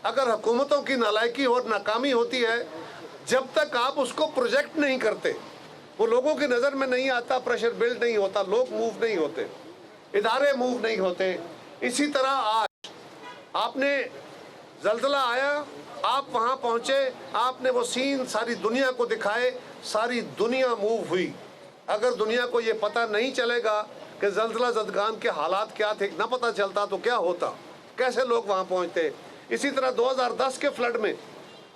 अगर हुकूमतों की नालायकी और नाकामी होती है, जब तक आप उसको प्रोजेक्ट नहीं करते, वो लोगों की नज़र में नहीं आता, प्रेशर बिल्ड नहीं होता, लोग मूव नहीं होते, इदारे मूव नहीं होते। इसी तरह आज आपने ज़ल्ज़ला आया, आप वहाँ पहुँचे, आपने वो सीन सारी दुनिया को दिखाए, सारी दुनिया मूव हुई। अगर दुनिया को ये पता नहीं चलेगा कि ज़ल्ज़ला ज़दगान के हालात क्या थे, ना पता चलता तो क्या होता, कैसे लोग वहाँ पहुँचते। इसी तरह 2010 के फ्लड में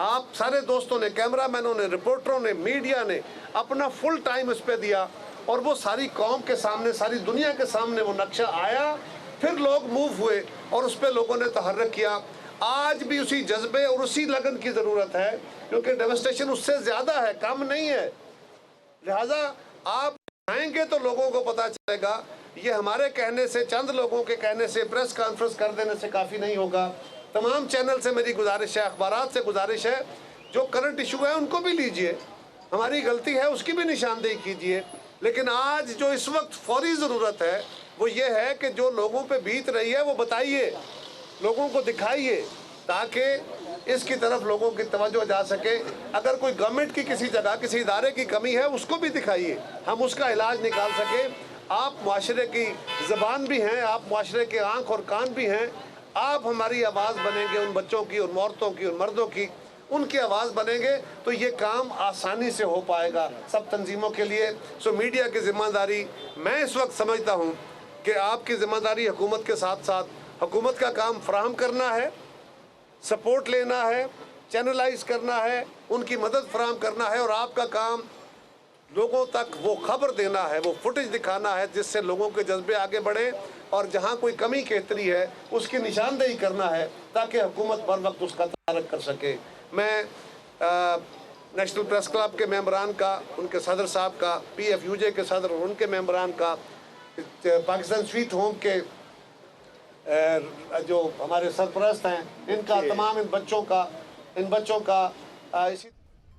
आप सारे दोस्तों ने, कैमरामैनों ने, रिपोर्टरों ने, मीडिया ने अपना फुल टाइम इस पे दिया, और वो सारी कौम के सामने, सारी दुनिया के सामने वो नक्शा आया, फिर लोग मूव हुए और उस पर लोगों ने तहर्रक किया। आज भी उसी जज्बे और उसी लगन की ज़रूरत है, क्योंकि डेवस्टेशन उससे ज़्यादा है, कम नहीं है। लिहाजा आप आएंगे तो लोगों को पता चलेगा। ये हमारे कहने से, चंद लोगों के कहने से, प्रेस कॉन्फ्रेंस कर देने से काफ़ी नहीं होगा। तमाम चैनल से मेरी गुजारिश है, अखबारात से गुजारिश है, जो करंट इशू है उनको भी लीजिए, हमारी गलती है उसकी भी निशानदेही कीजिए। लेकिन आज जो इस वक्त फौरी ज़रूरत है वो ये है कि जो लोगों पे बीत रही है वो बताइए, लोगों को दिखाइए, ताकि इसकी तरफ लोगों की तवज्जो जा सके। अगर कोई गवर्नमेंट की किसी जगह, किसी इदारे की कमी है, उसको भी दिखाइए, हम उसका इलाज निकाल सके। आप मुआशरे की ज़बान भी हैं, आप मुआशरे के आँख और कान भी हैं, आप हमारी आवाज़ बनेंगे, उन बच्चों की, उन औरतों की, उन मर्दों की, उनकी आवाज़ बनेंगे तो ये काम आसानी से हो पाएगा सब तंजीमों के लिए। सो मीडिया की ज़िम्मेदारी, मैं इस वक्त समझता हूँ कि आपकी ज़िम्मेदारी हुकूमत के साथ साथ हुकूमत का काम फराहम करना है, सपोर्ट लेना है, चैनलाइज करना है, उनकी मदद फराहम करना है, और आपका काम लोगों तक वो खबर देना है, वो फुटेज दिखाना है, जिससे लोगों के जज्बे आगे बढ़े, और जहाँ कोई कमी केतरी है उसकी निशानदेही करना है, ताकि हुकूमत बर वक्त उसका तारक कर सके। मैं नेशनल प्रेस क्लब के मेंबरान का, उनके सदर साहब का, PFUJ के सदर और उनके मेंबरान का, पाकिस्तान स्वीट होम के जो हमारे सरपरस्त हैं, इनका, तमाम इन बच्चों का इसी